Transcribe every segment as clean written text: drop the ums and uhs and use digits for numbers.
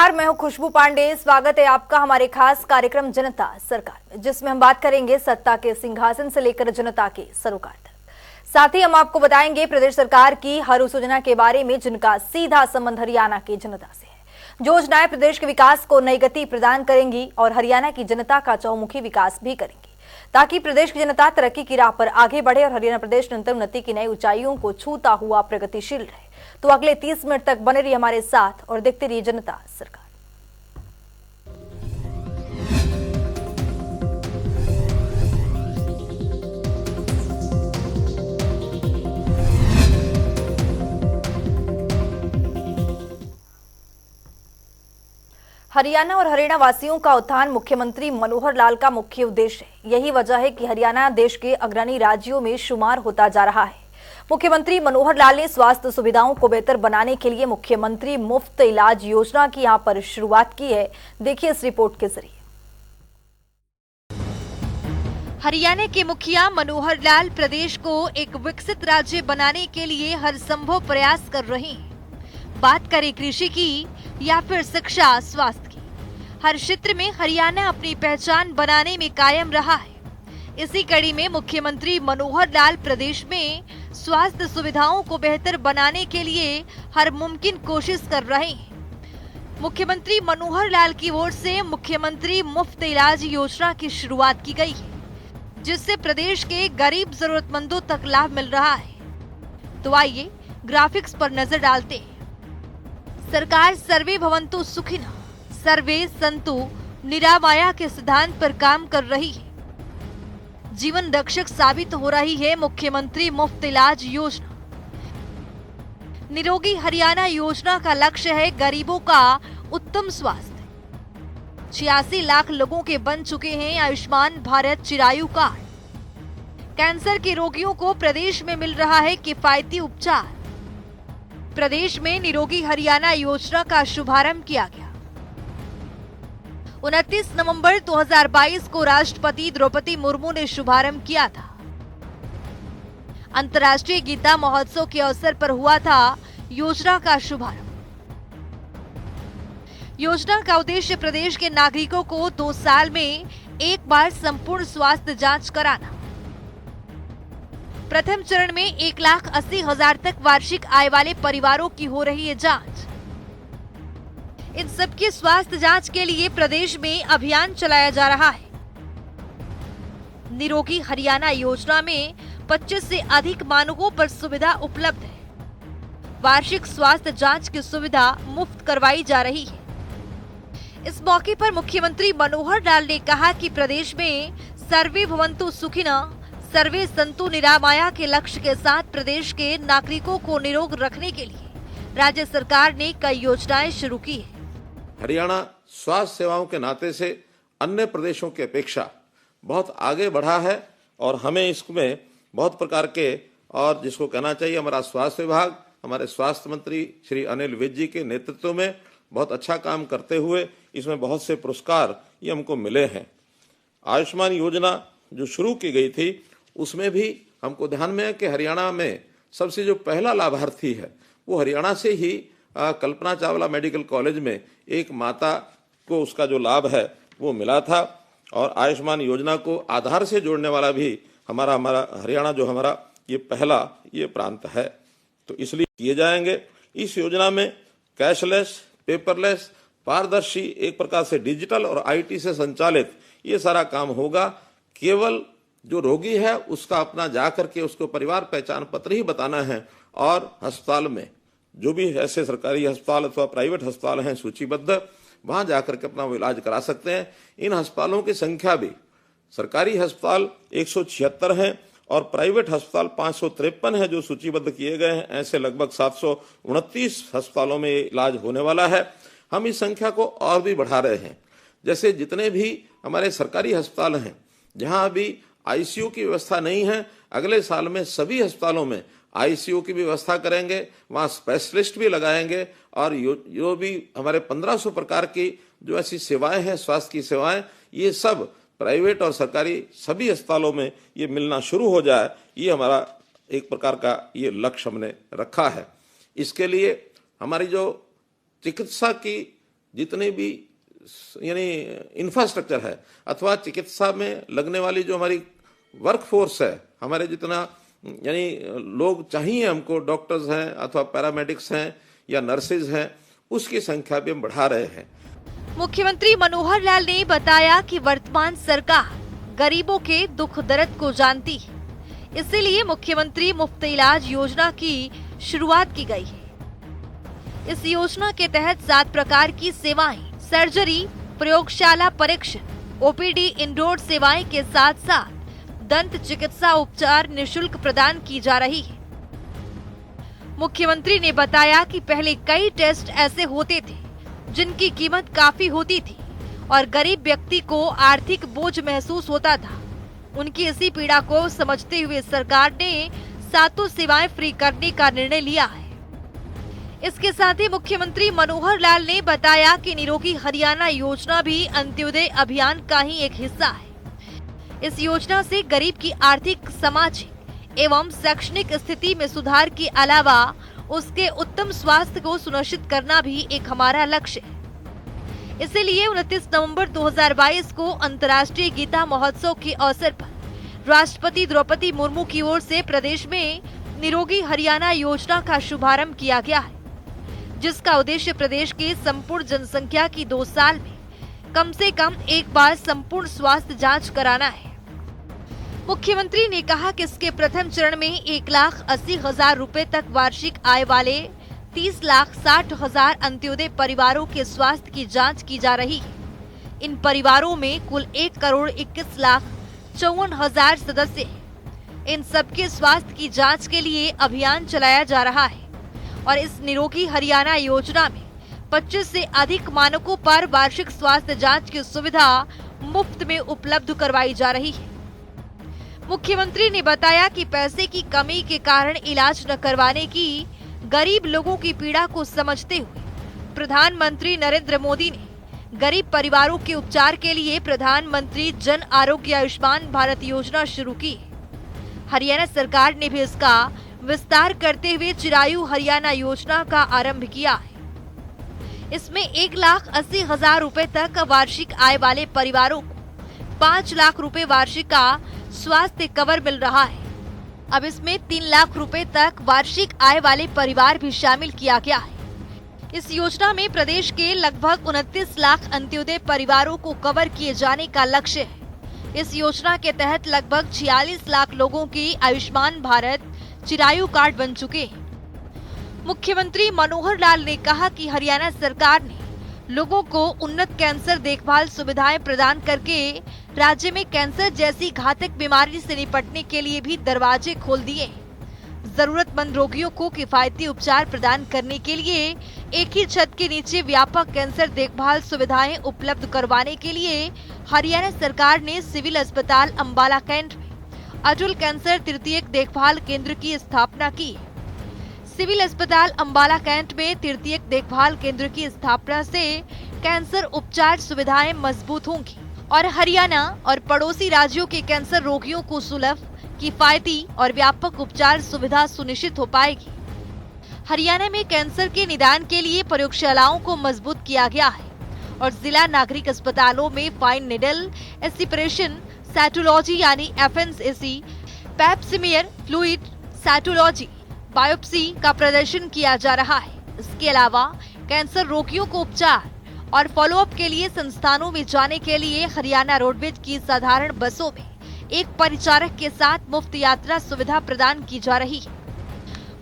नमस्कार, मैं हूं खुशबू पांडे। स्वागत है आपका हमारे खास कार्यक्रम जनता सरकार में, जिसमें हम बात करेंगे सत्ता के सिंहासन से लेकर जनता के सरोकार तक। साथ ही हम आपको बताएंगे प्रदेश सरकार की हर उस योजना के बारे में जिनका सीधा संबंध हरियाणा की जनता से है। जो योजनाएं प्रदेश के विकास को नई गति प्रदान करेंगी और हरियाणा की जनता का चौमुखी विकास भी करेंगी, ताकि प्रदेश की जनता तरक्की की राह पर आगे बढ़े और हरियाणा प्रदेश निरंतर उन्नति की नई ऊंचाइयों को छूता हुआ प्रगतिशील रहे। तो अगले 30 मिनट तक बने रहिए हमारे साथ और देखते रहिए जनता सरकार। हरियाणा और हरियाणा वासियों का उत्थान मुख्यमंत्री मनोहर लाल का मुख्य उद्देश्य है। यही वजह है कि हरियाणा देश के अग्रणी राज्यों में शुमार होता जा रहा है। मुख्यमंत्री मनोहर लाल ने स्वास्थ्य सुविधाओं को बेहतर बनाने के लिए मुख्यमंत्री मुफ्त इलाज योजना की यहां पर शुरुआत की है। देखिए इस रिपोर्ट के जरिए। हरियाणा के मुखिया मनोहर लाल प्रदेश को एक विकसित राज्य बनाने के लिए हर संभव प्रयास कर रहे हैं। बात करें कृषि की या फिर शिक्षा स्वास्थ्य की, हर क्षेत्र में हरियाणा अपनी पहचान बनाने में कायम रहा है। इसी कड़ी में मुख्यमंत्री मनोहर लाल प्रदेश में स्वास्थ्य सुविधाओं को बेहतर बनाने के लिए हर मुमकिन कोशिश कर रहे हैं। मुख्यमंत्री मनोहर लाल की ओर से मुख्यमंत्री मुफ्त इलाज योजना की शुरुआत की गई है, जिससे प्रदेश के गरीब जरूरतमंदों तक लाभ मिल रहा है। तो आइए ग्राफिक्स पर नजर डालते हैं। सरकार सर्वे भवन्तु सुखिनः सर्वे सन्तु निरामया के सिद्धांत पर काम कर रही है। जीवन रक्षक साबित हो रही है मुख्यमंत्री मुफ्त इलाज योजना। निरोगी हरियाणा योजना का लक्ष्य है गरीबों का उत्तम स्वास्थ्य। 86 लाख लोगों के बन चुके हैं आयुष्मान भारत चिरायु कार्ड। कैंसर के रोगियों को प्रदेश में मिल रहा है किफायती उपचार। प्रदेश में निरोगी हरियाणा योजना का शुभारंभ किया गया। 29 नवंबर 2022 को राष्ट्रपति द्रौपदी मुर्मू ने शुभारंभ किया था। अंतर्राष्ट्रीय गीता महोत्सव के अवसर पर हुआ था योजना का शुभारंभ। योजना का उद्देश्य प्रदेश के नागरिकों को 2 साल में एक बार संपूर्ण स्वास्थ्य जांच कराना। प्रथम चरण में 1,80,000 तक वार्षिक आय वाले परिवारों की हो रही है जांच। इन सबकी स्वास्थ्य जांच के लिए प्रदेश में अभियान चलाया जा रहा है। निरोगी हरियाणा योजना में 25 से अधिक मानकों पर सुविधा उपलब्ध है। वार्षिक स्वास्थ्य जांच की सुविधा मुफ्त करवाई जा रही है। इस मौके पर मुख्यमंत्री मनोहर लाल ने कहा कि प्रदेश में सर्वे भवन्तु सुखिनः सर्वे सन्तु निरामया के लक्ष्य के साथ प्रदेश के नागरिकों को निरोग रखने के लिए राज्य सरकार ने कई योजनाएं शुरू की है। हरियाणा स्वास्थ्य सेवाओं के नाते से अन्य प्रदेशों की अपेक्षा बहुत आगे बढ़ा है और हमें इसमें बहुत प्रकार के, और जिसको कहना चाहिए हमारा स्वास्थ्य विभाग, हमारे स्वास्थ्य मंत्री श्री अनिल विज जी के नेतृत्व में बहुत अच्छा काम करते हुए इसमें बहुत से पुरस्कार ये हमको मिले हैं। आयुष्मान योजना जो शुरू की गई थी उसमें भी हमको ध्यान में है कि हरियाणा में सबसे जो पहला लाभार्थी है वो हरियाणा से ही कल्पना चावला मेडिकल कॉलेज में एक माता को उसका जो लाभ है वो मिला था। और आयुष्मान योजना को आधार से जोड़ने वाला भी हमारा हरियाणा जो हमारा ये पहला ये प्रांत है, तो इसलिए किए जाएंगे। इस योजना में कैशलेस, पेपरलेस, पारदर्शी, एक प्रकार से डिजिटल और आईटी से संचालित ये सारा काम होगा। केवल जो रोगी है उसका अपना जा करके उसको परिवार पहचान पत्र ही बताना है और अस्पताल में जो भी ऐसे सरकारी अस्पताल अथवा प्राइवेट अस्पताल हैं सूचीबद्ध, वहां जाकर के अपना वो इलाज करा सकते हैं। इन अस्पतालों की संख्या भी सरकारी अस्पताल 176 हैं और प्राइवेट अस्पताल 553 है जो सूचीबद्ध किए गए हैं। ऐसे लगभग 729 अस्पतालों में इलाज होने वाला है। हम इस संख्या को और भी बढ़ा रहे हैं। जैसे जितने भी हमारे सरकारी अस्पताल हैं जहां अभी आईसीयू की व्यवस्था नहीं है, अगले साल में सभी अस्पतालों में आईसीयू की भी व्यवस्था करेंगे, वहाँ स्पेशलिस्ट भी लगाएंगे और जो भी हमारे 1500 प्रकार की जो ऐसी सेवाएं हैं, स्वास्थ्य की सेवाएं, ये सब प्राइवेट और सरकारी सभी अस्पतालों में ये मिलना शुरू हो जाए। ये हमारा एक प्रकार का ये लक्ष्य हमने रखा है। इसके लिए हमारी जो चिकित्सा की जितने भी यानी इंफ्रास्ट्रक्चर है अथवा चिकित्सा में लगने वाली जो हमारी वर्कफोर्स है, हमारे जितना यानी लोग चाहिए हमको, डॉक्टर्स हैं अथवा पैरामेडिक्स हैं या नर्सेज हैं, उसकी संख्या भी हम बढ़ा रहे हैं। मुख्यमंत्री मनोहर लाल ने बताया कि वर्तमान सरकार गरीबों के दुख दर्द को जानती है, इसीलिए मुख्यमंत्री मुफ्त इलाज योजना की शुरुआत की गई है। इस योजना के तहत 7 प्रकार की सेवाएं, सर्जरी, प्रयोगशाला परीक्षण, ओपीडी, इंडोर सेवाएं के साथ साथ दंत चिकित्सा उपचार निशुल्क प्रदान की जा रही है। मुख्यमंत्री ने बताया कि पहले कई टेस्ट ऐसे होते थे जिनकी कीमत काफी होती थी और गरीब व्यक्ति को आर्थिक बोझ महसूस होता था। उनकी इसी पीड़ा को समझते हुए सरकार ने 7 सेवाएं फ्री करने का निर्णय लिया है। इसके साथ ही मुख्यमंत्री मनोहर लाल ने बताया कि निरोगी हरियाणा योजना भी अंत्योदय अभियान का ही एक हिस्सा है। इस योजना से गरीब की आर्थिक, सामाजिक एवं शैक्षणिक स्थिति में सुधार के अलावा उसके उत्तम स्वास्थ्य को सुनिश्चित करना भी एक हमारा लक्ष्य है। इसीलिए 29 नवंबर 2022 को अंतर्राष्ट्रीय गीता महोत्सव के अवसर पर राष्ट्रपति द्रौपदी मुर्मू की ओर से प्रदेश में निरोगी हरियाणा योजना का शुभारंभ किया गया है, जिसका उद्देश्य प्रदेश की संपूर्ण जनसंख्या की 2 साल में कम से कम एक बार संपूर्ण स्वास्थ्य जांच कराना है। मुख्यमंत्री ने कहा कि इसके प्रथम चरण में 1,80,000 रुपए तक वार्षिक आय वाले 30,60,000 अंत्योदय परिवारों के स्वास्थ्य की जांच की जा रही है। इन परिवारों में कुल 1,21,54,000 सदस्य हैं। इन सबके स्वास्थ्य की जांच के लिए अभियान चलाया जा रहा है और इस निरोगी हरियाणा योजना में 25 से अधिक मानकों पर वार्षिक स्वास्थ्य जांच की सुविधा मुफ्त में उपलब्ध करवाई जा रही है। मुख्यमंत्री ने बताया कि पैसे की कमी के कारण इलाज न करवाने की गरीब लोगों की पीड़ा को समझते हुए प्रधानमंत्री नरेंद्र मोदी ने गरीब परिवारों के उपचार के लिए प्रधानमंत्री जन आरोग्य आयुष्मान भारत योजना शुरू की है। हरियाणा सरकार ने भी इसका विस्तार करते हुए चिरायु हरियाणा योजना का आरंभ किया है। इसमें 1,80,000 रुपए तक वार्षिक आय वाले परिवारों को 5 लाख रुपए वार्षिक का स्वास्थ्य कवर मिल रहा है। अब इसमें 3 लाख रुपए तक वार्षिक आय वाले परिवार भी शामिल किया गया है। इस योजना में प्रदेश के लगभग 29 लाख अंत्योदय परिवारों को कवर किए जाने का लक्ष्य है। इस योजना के तहत लगभग 46 लाख लोगों की आयुष्मान भारत चिरायु कार्ड बन चुके हैं। मुख्यमंत्री मनोहर लाल ने कहा कि हरियाणा सरकार ने लोगों को उन्नत कैंसर देखभाल सुविधाएं प्रदान करके राज्य में कैंसर जैसी घातक बीमारी से निपटने के लिए भी दरवाजे खोल दिए हैं। जरूरतमंद रोगियों को किफायती उपचार प्रदान करने के लिए एक ही छत के नीचे व्यापक कैंसर देखभाल सुविधाएं उपलब्ध करवाने के लिए हरियाणा सरकार ने सिविल अस्पताल अंबाला कैंट में अटल कैंसर तृतीयक देखभाल केंद्र की स्थापना की है। सिविल अस्पताल अंबाला कैंट में तृतीयक देखभाल केंद्र की स्थापना से कैंसर उपचार सुविधाएं मजबूत होंगी और हरियाणा और पड़ोसी राज्यों के कैंसर रोगियों को सुलभ, किफायती और व्यापक उपचार सुविधा सुनिश्चित हो पाएगी। हरियाणा में कैंसर के निदान के लिए प्रयोगशालाओं को मजबूत किया गया है और जिला नागरिक अस्पतालों में फाइन निडल एस्पिरेशन साइटोलॉजी यानी FNAC, pap smear fluid cytology, biopsy का प्रदर्शन किया जा रहा है। इसके अलावा कैंसर रोगियों को उपचार और फॉलोअप के लिए संस्थानों में जाने के लिए हरियाणा रोडवेज की साधारण बसों में एक परिचारक के साथ मुफ्त यात्रा सुविधा प्रदान की जा रही है।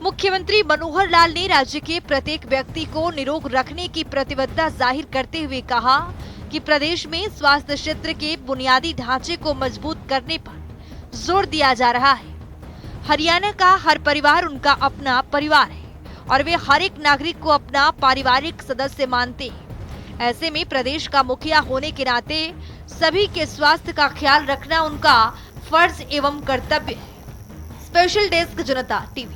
मुख्यमंत्री मनोहर लाल ने राज्य के प्रत्येक व्यक्ति को निरोग रखने की प्रतिबद्धता जाहिर करते हुए कहा कि प्रदेश में स्वास्थ्य क्षेत्र के बुनियादी ढांचे को मजबूत करने पर जोर दिया जा रहा है। हरियाणा का हर परिवार उनका अपना परिवार है और वे हर एक नागरिक को अपना पारिवारिक सदस्य मानते हैं। ऐसे में प्रदेश का मुखिया होने के नाते सभी के स्वास्थ्य का ख्याल रखना उनका फर्ज एवं कर्तव्य है। स्पेशल डेस्क जनता टीवी।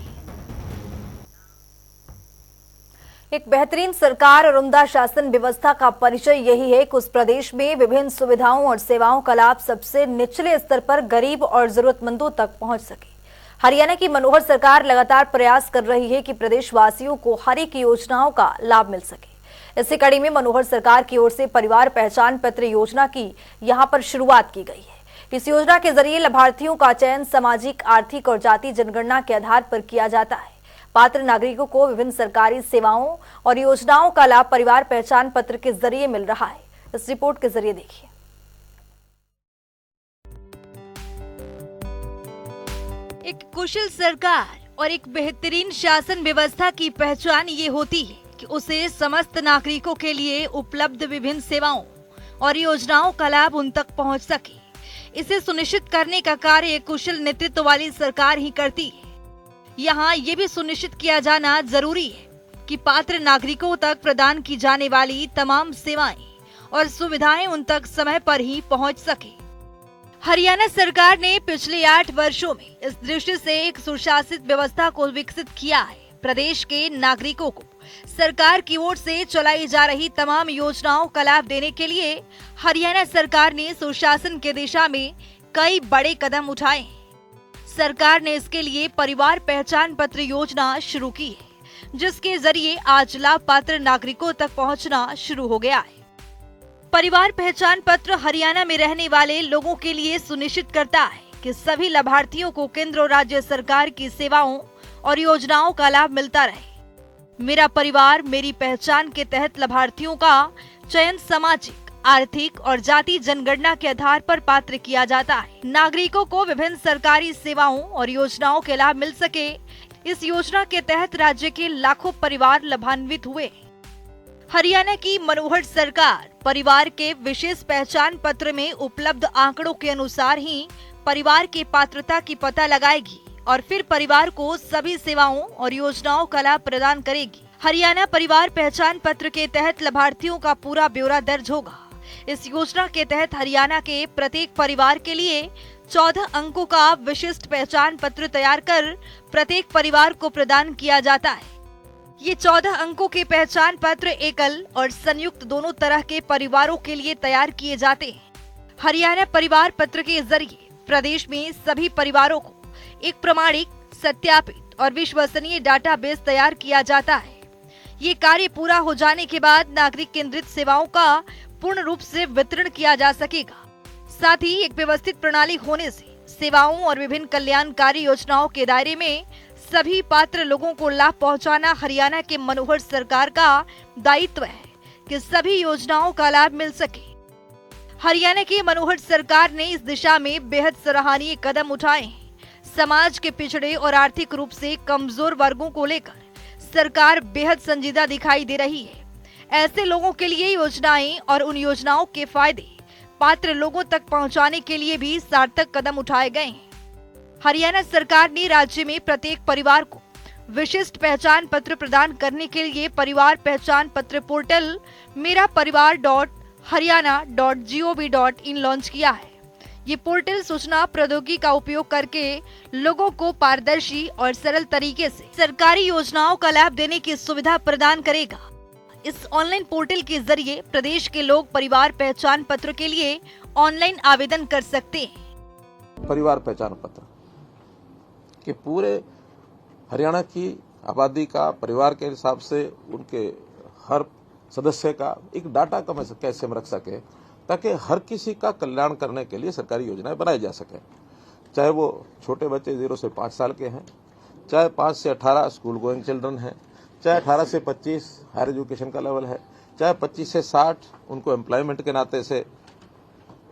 एक बेहतरीन सरकार और उम्दा शासन व्यवस्था का परिचय यही है कि उस प्रदेश में विभिन्न सुविधाओं और सेवाओं का लाभ सबसे निचले स्तर पर गरीब और जरूरतमंदों तक पहुंच सके। हरियाणा की मनोहर सरकार लगातार प्रयास कर रही है कि प्रदेशवासियों को हर एक योजनाओं का लाभ मिल सके। इसी कड़ी में मनोहर सरकार की ओर से परिवार पहचान पत्र योजना की यहां पर शुरुआत की गई है। इस योजना के जरिए लाभार्थियों का चयन सामाजिक, आर्थिक और जाति जनगणना के आधार पर किया जाता है। पात्र नागरिकों को विभिन्न सरकारी सेवाओं और योजनाओं का लाभ परिवार पहचान पत्र के जरिए मिल रहा है। इस रिपोर्ट के जरिए देखिए। एक कुशल सरकार और एक बेहतरीन शासन व्यवस्था की पहचान ये होती है कि उसे समस्त नागरिकों के लिए उपलब्ध विभिन्न सेवाओं और योजनाओं का लाभ उन तक पहुंच सके। इसे सुनिश्चित करने का कार्य कुशल नेतृत्व वाली सरकार ही करती है। यहाँ ये भी सुनिश्चित किया जाना जरूरी है कि पात्र नागरिकों तक प्रदान की जाने वाली तमाम सेवाएं और सुविधाएं उन तक समय पर ही पहुंच सके। हरियाणा सरकार ने पिछले 8 वर्षों में इस दृष्टि से एक सुशासित व्यवस्था को विकसित किया है। प्रदेश के नागरिकों को सरकार की ओर से चलाई जा रही तमाम योजनाओं का लाभ देने के लिए हरियाणा सरकार ने सुशासन के दिशा में कई बड़े कदम उठाए हैं। सरकार ने इसके लिए परिवार पहचान पत्र योजना शुरू की है, जिसके जरिए आज लाभ पात्र नागरिकों तक पहुंचना शुरू हो गया है। परिवार पहचान पत्र हरियाणा में रहने वाले लोगों के लिए सुनिश्चित करता है कि सभी लाभार्थियों को केंद्र और राज्य सरकार की सेवाओं और योजनाओं का लाभ मिलता रहे। मेरा परिवार मेरी पहचान के तहत लाभार्थियों का चयन सामाजिक, आर्थिक और जाति जनगणना के आधार पर पात्र किया जाता है। नागरिकों को विभिन्न सरकारी सेवाओं और योजनाओं के लाभ मिल सके, इस योजना के तहत राज्य के लाखों परिवार लाभान्वित हुए। हरियाणा की मनोहर सरकार परिवार के विशेष पहचान पत्र में उपलब्ध आंकड़ों के अनुसार ही परिवार की पात्रता की पता लगाएगी और फिर परिवार को सभी सेवाओं और योजनाओं का लाभ प्रदान करेगी। हरियाणा परिवार पहचान पत्र के तहत लाभार्थियों का पूरा ब्यौरा दर्ज होगा। इस योजना के तहत हरियाणा के प्रत्येक परिवार के लिए 14 अंकों का विशिष्ट पहचान पत्र तैयार कर प्रत्येक परिवार को प्रदान किया जाता है। ये 14 अंकों के पहचान पत्र एकल और संयुक्त दोनों तरह के परिवारों के लिए तैयार किए जाते हैं। हरियाणा परिवार पत्र के जरिए प्रदेश में सभी परिवारों को एक प्रमाणिक, सत्यापित और विश्वसनीय डाटाबेस तैयार किया जाता है। ये कार्य पूरा हो जाने के बाद नागरिक केंद्रित सेवाओं का पूर्ण रूप से वितरण किया जा सकेगा। साथ ही एक व्यवस्थित प्रणाली होने से सेवाओं और विभिन्न कल्याणकारी योजनाओं के दायरे में सभी पात्र लोगों को लाभ पहुंचाना हरियाणा के मनोहर सरकार का दायित्व है कि सभी योजनाओं का लाभ मिल सके। हरियाणा की मनोहर सरकार ने इस दिशा में बेहद सराहनीय कदम उठाए हैं। समाज के पिछड़े और आर्थिक रूप से कमजोर वर्गों को लेकर सरकार बेहद संजीदा दिखाई दे रही है। ऐसे लोगों के लिए योजनाएं और उन योजनाओं के फायदे पात्र लोगों तक पहुंचाने के लिए भी सार्थक कदम उठाए गए हैं। हरियाणा सरकार ने राज्य में प्रत्येक परिवार को विशिष्ट पहचान पत्र प्रदान करने के लिए परिवार पहचान पत्र पोर्टल meraParivar.haryana.gov.in लॉन्च किया है। ये पोर्टल सूचना प्रौद्योगिकी का उपयोग करके लोगों को पारदर्शी और सरल तरीके से सरकारी योजनाओं का लाभ देने की सुविधा प्रदान करेगा। इस ऑनलाइन पोर्टल के जरिए प्रदेश के लोग परिवार पहचान पत्र के लिए ऑनलाइन आवेदन कर सकते हैं। परिवार पहचान पत्र के पूरे हरियाणा की आबादी का परिवार के हिसाब से उनके हर सदस्य का एक डाटा कैसे हम रख सके ताकि हर किसी का कल्याण करने के लिए सरकारी योजनाएं बनाई जा सके। चाहे वो छोटे बच्चे 0 से 5 साल के हैं, चाहे 5 से 18 स्कूल गोइंग चिल्ड्रन हैं, चाहे 18 से 25 हायर एजुकेशन का लेवल है, चाहे 25 से 60 उनको एम्प्लॉयमेंट के नाते से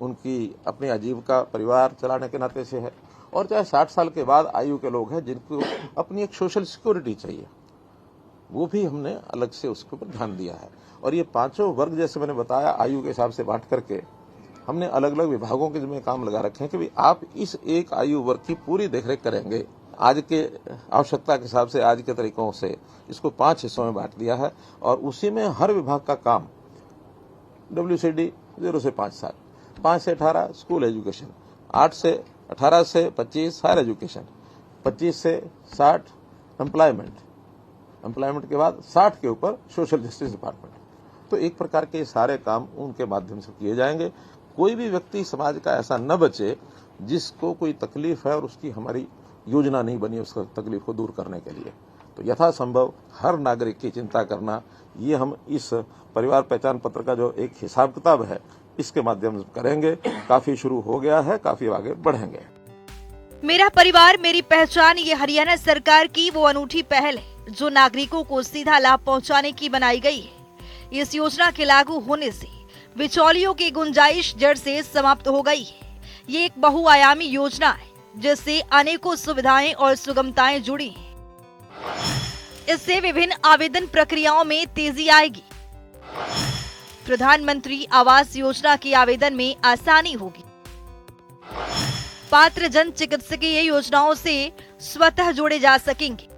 उनकी अपनी आजीविका परिवार चलाने के नाते से है, और चाहे 60 साल के बाद आयु के लोग हैं जिनको अपनी एक सोशल सिक्योरिटी चाहिए, वो भी हमने अलग से उसके ऊपर ध्यान दिया है। और ये पांचों वर्ग जैसे मैंने बताया आयु के हिसाब से बांट करके हमने अलग अलग विभागों के जिम्मे काम लगा रखे हैं कि आप इस एक आयु वर्ग की पूरी देखरेख करेंगे। आज के आवश्यकता के हिसाब से आज के तरीकों से इसको 5 हिस्सों में बांट दिया है और उसी में हर विभाग का काम WCD 0 से 5 साल, 5 से 18 स्कूल एजुकेशन, 8 से 18 से 25 हायर एजुकेशन, 25 से 60 एम्प्लॉयमेंट के बाद 60 के ऊपर सोशल जस्टिस डिपार्टमेंट। तो एक प्रकार के सारे काम उनके माध्यम से किए जाएंगे। कोई भी व्यक्ति समाज का ऐसा न बचे जिसको कोई तकलीफ है और उसकी हमारी योजना नहीं बनी उसका तकलीफ को दूर करने के लिए। तो यथासंभव हर नागरिक की चिंता करना, ये हम इस परिवार पहचान पत्र का जो एक हिसाब किताब है इसके माध्यम से करेंगे। काफी शुरू हो गया है, काफी आगे बढ़ेंगे। मेरा परिवार मेरी पहचान, ये हरियाणा सरकार की वो अनूठी पहल है जो नागरिकों को सीधा लाभ पहुंचाने की बनाई गई है। इस योजना के लागू होने से बिचौलियों की गुंजाइश जड़ से समाप्त हो गई है। ये एक बहुआयामी योजना है जिससे अनेकों सुविधाएं और सुगमताएं जुड़ी हैं। इससे विभिन्न आवेदन प्रक्रियाओं में तेजी आएगी। प्रधानमंत्री आवास योजना के आवेदन में आसानी होगी। पात्र जन चिकित्सकीय योजनाओं से स्वतः जोड़े जा सकेंगे।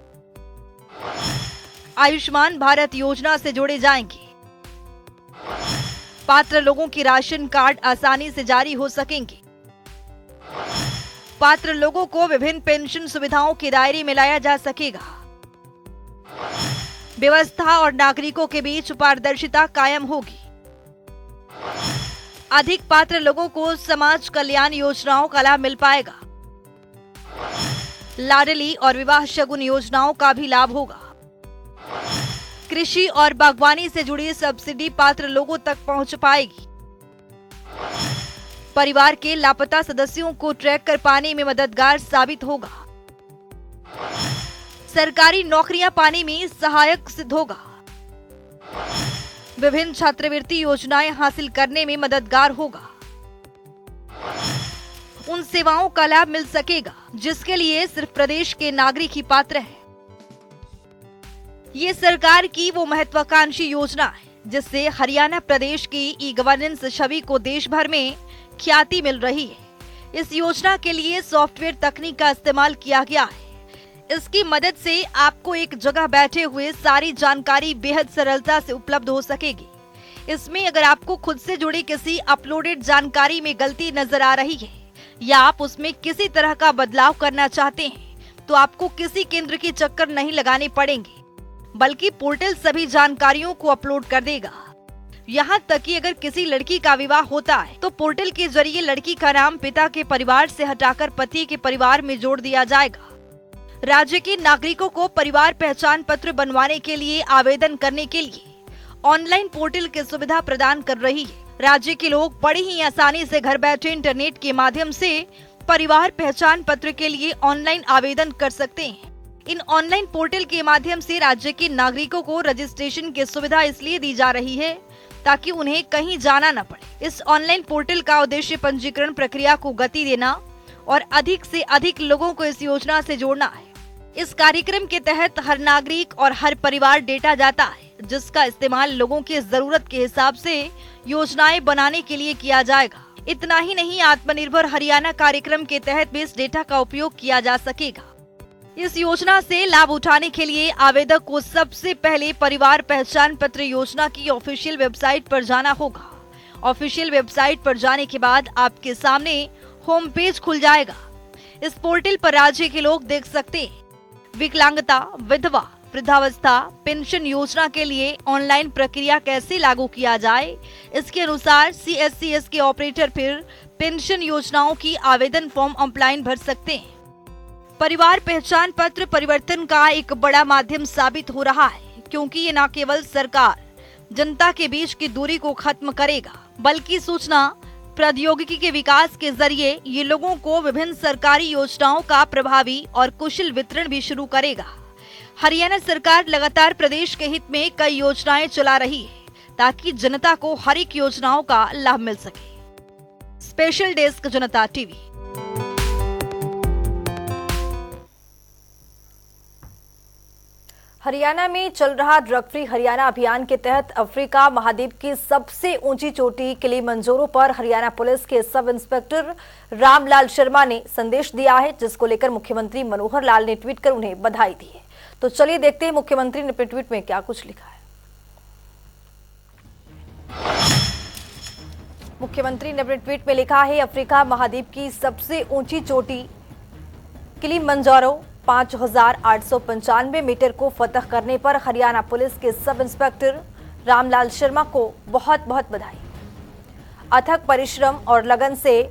आयुष्मान भारत योजना से जोड़े जाएंगे। पात्र लोगों के राशन कार्ड आसानी से जारी हो सकेंगे। पात्र लोगों को विभिन्न पेंशन सुविधाओं के दायरे में लाया जा सकेगा। व्यवस्था और नागरिकों के बीच पारदर्शिता कायम होगी। अधिक पात्र लोगों को समाज कल्याण योजनाओं का लाभ मिल पाएगा। लाडली और विवाह शगुन योजनाओं का भी लाभ होगा। कृषि और बागवानी से जुड़ी सब्सिडी पात्र लोगों तक पहुंच पाएगी। परिवार के लापता सदस्यों को ट्रैक कर पाने में मददगार साबित होगा। सरकारी नौकरियां पाने में सहायक सिद्ध होगा। विभिन्न छात्रवृत्ति योजनाएं हासिल करने में मददगार होगा। उन सेवाओं का लाभ मिल सकेगा जिसके लिए सिर्फ प्रदेश के नागरिक ही पात्र हैं। ये सरकार की वो महत्वाकांक्षी योजना है जिससे हरियाणा प्रदेश की ई गवर्नेंस छवि को देश भर में ख्याति मिल रही है। इस योजना के लिए सॉफ्टवेयर तकनीक का इस्तेमाल किया गया है। इसकी मदद से आपको एक जगह बैठे हुए सारी जानकारी बेहद सरलता से उपलब्ध हो सकेगी। इसमें अगर आपको खुद से जुड़ी किसी अपलोडेड जानकारी में गलती नजर आ रही है या आप उसमें किसी तरह का बदलाव करना चाहते हैं तो आपको किसी केंद्र की चक्कर नहीं लगाने पड़ेंगे, बल्कि पोर्टल सभी जानकारियों को अपलोड कर देगा। यहाँ तक कि अगर किसी लड़की का विवाह होता है तो पोर्टल के जरिए लड़की का नाम पिता के परिवार से हटाकर पति के परिवार में जोड़ दिया जाएगा। राज्य के नागरिकों को परिवार पहचान पत्र बनवाने के लिए आवेदन करने के लिए ऑनलाइन पोर्टल की सुविधा प्रदान कर रही है। राज्य के लोग बड़ी ही आसानी से घर बैठे इंटरनेट के माध्यम से परिवार पहचान पत्र के लिए ऑनलाइन आवेदन कर सकते हैं। इन ऑनलाइन पोर्टल के माध्यम से राज्य के नागरिकों को रजिस्ट्रेशन की सुविधा इसलिए दी जा रही है ताकि उन्हें कहीं जाना न पड़े। इस ऑनलाइन पोर्टल का उद्देश्य पंजीकरण प्रक्रिया को गति देना और अधिक से अधिक लोगों को इस योजना से जोड़ना है। इस कार्यक्रम के तहत हर नागरिक और हर परिवार डेटा जाता है जिसका इस्तेमाल लोगों की जरूरत के हिसाब से योजनाएं बनाने के लिए किया जाएगा। इतना ही नहीं, आत्मनिर्भर हरियाणा कार्यक्रम के तहत भी इस डेटा का उपयोग किया जा सकेगा। इस योजना से लाभ उठाने के लिए आवेदक को सबसे पहले परिवार पहचान पत्र योजना की ऑफिशियल वेबसाइट पर जाना होगा। ऑफिशियल वेबसाइट पर जाने के बाद आपके सामने होम पेज खुल जाएगा। इस पोर्टल पर राज्य के लोग देख सकते हैं विकलांगता, विधवा, वृद्धावस्था पेंशन योजना के लिए ऑनलाइन प्रक्रिया कैसे लागू किया जाए। इसके अनुसार CSCS के ऑपरेटर फिर पेंशन योजनाओं की आवेदन फॉर्म ऑनलाइन भर सकते हैं। परिवार पहचान पत्र परिवर्तन का एक बड़ा माध्यम साबित हो रहा है क्योंकि ये न केवल सरकार जनता के बीच की दूरी को खत्म करेगा बल्कि सूचना प्रौद्योगिकी के विकास के जरिए ये लोगों को विभिन्न सरकारी योजनाओं का प्रभावी और कुशल वितरण भी शुरू करेगा। हरियाणा सरकार लगातार प्रदेश के हित में कई योजनाएं चला रही है ताकि जनता को हर एक योजनाओं का लाभ मिल सके। स्पेशल डेस्क जनता टीवी। हरियाणा में चल रहा ड्रग फ्री हरियाणा अभियान के तहत अफ्रीका महाद्वीप की सबसे ऊंची चोटी किलिमंजारो पर हरियाणा पुलिस के सब इंस्पेक्टर रामलाल शर्मा ने संदेश दिया है, जिसको लेकर मुख्यमंत्री मनोहर लाल ने ट्वीट कर उन्हें बधाई दी है। तो चलिए देखते हैं मुख्यमंत्री ने अपने ट्वीट में क्या कुछ लिखा है। मुख्यमंत्री ने अपने ट्वीट में लिखा है, अफ्रीका महाद्वीप की सबसे ऊंची चोटी किलिमंजारो 5895 मीटर को फतह करने पर हरियाणा पुलिस के सब इंस्पेक्टर रामलाल शर्मा को बहुत बहुत बधाई। अथक परिश्रम और लगन से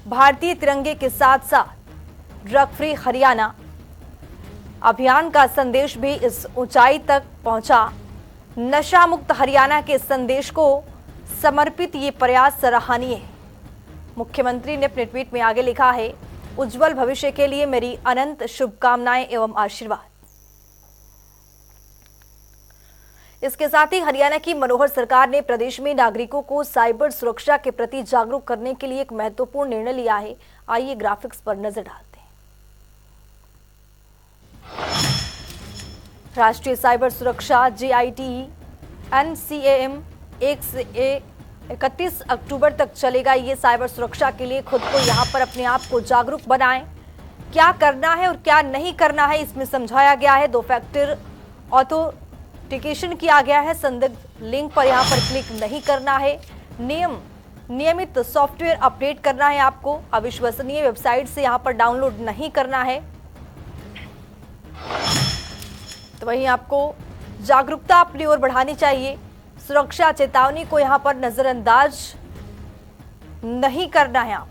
भारतीय तिरंगे के साथ साथ ड्रग फ्री हरियाणा अभियान का संदेश भी इस ऊंचाई तक पहुंचा। नशा मुक्त हरियाणा के संदेश को समर्पित ये प्रयास सराहनीय है। मुख्यमंत्री ने अपने ट्वीट में आगे लिखा है, उज्जवल भविष्य के लिए मेरी अनंत शुभकामनाएं एवं आशीर्वाद। इसके साथ ही हरियाणा की मनोहर सरकार ने प्रदेश में नागरिकों को साइबर सुरक्षा के प्रति जागरूक करने के लिए एक महत्वपूर्ण निर्णय लिया है। आइए ग्राफिक्स पर नजर डालते हैं। राष्ट्रीय साइबर सुरक्षा JIT NCAM 1 से 31 अक्टूबर तक चलेगा। ये साइबर सुरक्षा के लिए खुद को यहाँ पर अपने आप को जागरूक बनाएं। क्या करना है और क्या नहीं करना है इसमें समझाया गया है। 2 फैक्टर ऑथेंटिकेशन किया गया है। संदिग्ध लिंक पर यहाँ पर क्लिक नहीं करना है। नियमित सॉफ्टवेयर अपडेट करना है आपको। अविश्वसनीय वेबसाइट से यहाँ पर डाउनलोड नहीं करना है। तो वहीं आपको जागरूकता अपनी ओर बढ़ानी चाहिए। सुरक्षा चेतावनी को यहाँ पर नजरअंदाज नहीं करना है। आप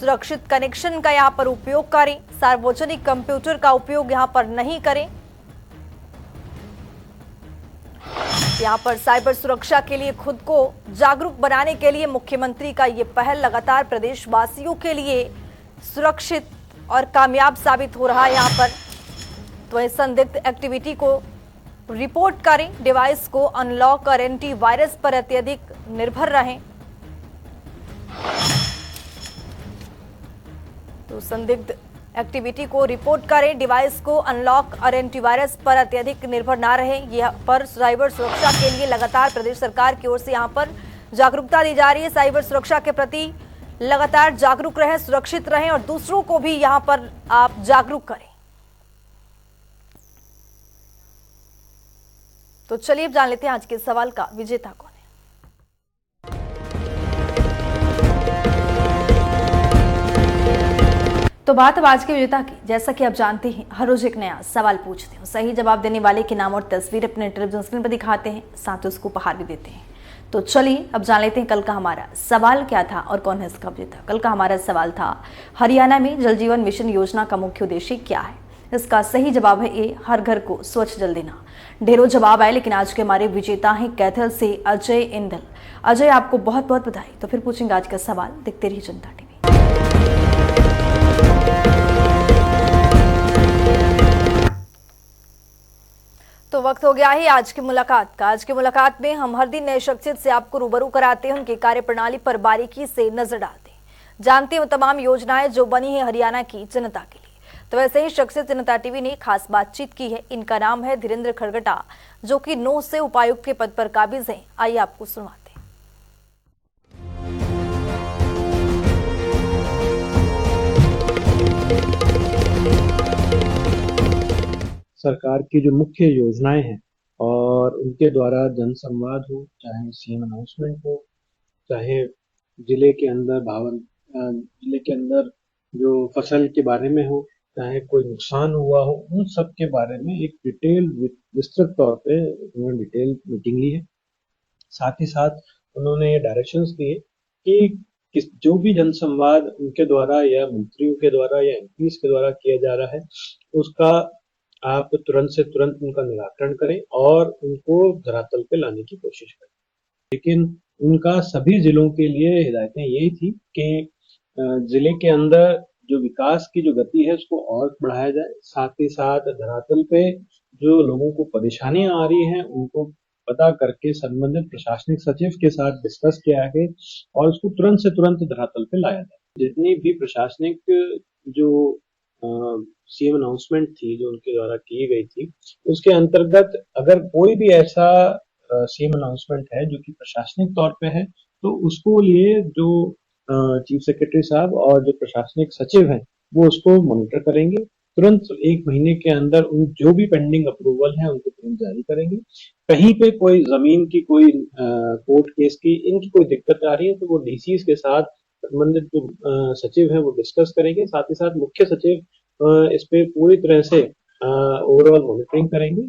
सुरक्षित कनेक्शन का यहाँ पर उपयोग करें। सार्वजनिक कंप्यूटर का उपयोग यहाँ पर नहीं करें। यहाँ पर साइबर सुरक्षा के लिए खुद को जागरूक बनाने के लिए मुख्यमंत्री का ये पहल लगातार प्रदेशवासियों के लिए सुरक्षित और कामयाब साबित हो रहा है। यहाँ पर तो इस संदिग्ध एक्टिविटी को रिपोर्ट करें। डिवाइस को अनलॉक और एंटीवायरस पर अत्यधिक निर्भर रहें। तो संदिग्ध एक्टिविटी को रिपोर्ट करें। डिवाइस को अनलॉक और एंटीवायरस पर अत्यधिक निर्भर ना रहें। यह पर साइबर सुरक्षा के लिए लगातार प्रदेश सरकार की ओर से यहाँ पर जागरूकता दी जा रही है। साइबर सुरक्षा के प्रति लगातार जागरूक रहें, सुरक्षित रहें और दूसरों को भी यहाँ पर आप जागरूक करें। तो चलिए अब जान लेते हैं आज के सवाल का विजेता कौन है। तो बात अब आज के विजेता की। जैसा कि आप जानते हैं, हर रोज एक नया सवाल पूछते हैं। सही जवाब देने वाले के नाम और तस्वीर अपने टेलीविजन स्क्रीन पर दिखाते हैं, साथ ही उसको उपहार भी देते हैं। तो चलिए अब जान लेते हैं कल का हमारा सवाल क्या था और कौन है इसका विजेता। कल का हमारा सवाल था, हरियाणा में जल जीवन मिशन योजना का मुख्य उद्देश्य क्या है। इसका सही जवाब है ए, हर घर को स्वच्छ जल देना। ढेरों जवाब आए, लेकिन आज के हमारे विजेता हैं कैथल से अजय इंदल। अजय, आपको बहुत बहुत बधाई। तो फिर पूछेंगे आज का सवाल। देखते रहिए जनता टीवी। तो वक्त हो गया है आज की मुलाकात का। आज की मुलाकात में हम हर दिन नए शख्सियत से आपको रूबरू कराते हैं, उनकी कार्यप्रणाली पर बारीकी से नजर डालते हैं, जानते हैं वो तमाम योजनाएं जो बनी है हरियाणा की जनता के लिए। तो वैसे ही शख्सियत जनता टीवी ने खास बातचीत की है। इनका नाम है धीरेन्द्र खड़गटा, जो कि 9 से उपायुक्त के पद पर काबिज हैं। आइए आपको सुनवाते हैं। सरकार की जो मुख्य योजनाएं हैं और उनके द्वारा जनसंवाद हो, चाहे सीएम अनाउंसमेंट हो, चाहे जिले के अंदर जो फसल के बारे में हो, चाहे कोई नुकसान हुआ हो, उन सब के बारे में एक विस्तृत तौर पे उन्होंने डिटेल मीटिंग ली है। साथ ही साथ उन्होंने ये डायरेक्शंस दिए कि जो भी जनसंवाद उनके द्वारा या मंत्रियों के द्वारा या एमपीज के द्वारा किया जा रहा है, उसका आप तुरंत से तुरंत उनका निराकरण करें और उनको धरातल पे लाने की कोशिश करें। लेकिन उनका सभी जिलों के लिए हिदायतें यही थी कि जिले के अंदर जो विकास की जो गति है उसको और बढ़ाया जाए। साथ ही साथ धरातल पे जो लोगों को परेशानियां आ रही हैं उनको पता करके संबंधित प्रशासनिक सचिव के साथ डिस्कस किया गया और उसको तुरंत से तुरंत धरातल पे लाया जाए। जितनी भी प्रशासनिक जो सीएम अनाउंसमेंट थी जो उनके द्वारा की गई थी, उसके अंतर्गत अगर कोई भी ऐसा सीएम अनाउंसमेंट है जो कि प्रशासनिक तौर पे है, तो उसको लिए जो चीफ सेक्रेटरी साहब और जो प्रशासनिक सचिव हैं वो उसको मॉनिटर करेंगे। तुरंत 1 महीने के अंदर उन जो भी पेंडिंग अप्रूवल है उनको तुरंत जारी करेंगे। कहीं पे कोई जमीन की कोई कोर्ट केस की इनकी कोई दिक्कत आ रही है तो वो डीसीज के साथ संबंधित जो सचिव है वो डिस्कस करेंगे। साथ ही साथ मुख्य सचिव इस पे पूरी तरह से ओवरऑल मॉनिटरिंग करेंगे।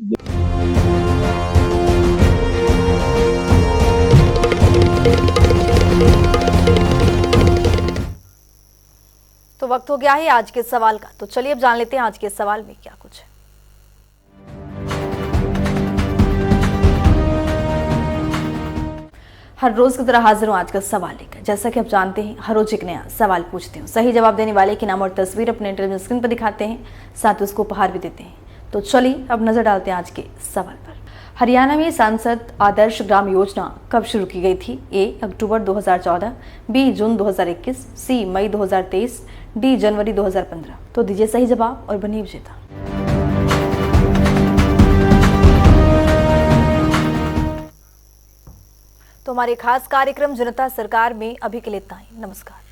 तो वक्त हो गया है आज के सवाल का, तो चलिए अब जान लेते हैं आज के सवाल में क्या कुछ है। हर रोज की तरह हाजिर हूँ आज का सवाल लेकर। जैसा कि आप जानते हैं, हर रोज एक नया सवाल पूछते हूँ। सही जवाब देने वाले की नाम और तस्वीर अपने टेलीविजन स्क्रीन पर दिखाते हैं, साथ ही उसको उपहार भी देते हैं। तो चलिए अब नजर डालते हैं आज के सवाल पर। हरियाणा में सांसद आदर्श ग्राम योजना कब शुरू की गई थी? ए अक्टूबर 2014, बी जून 2021, सी मई 2023, डी जनवरी 2015। तो दीजिए सही जवाब और बनिए विजेता। तो हमारे खास कार्यक्रम जनता सरकार में अभी के लिए इतना ही। नमस्कार।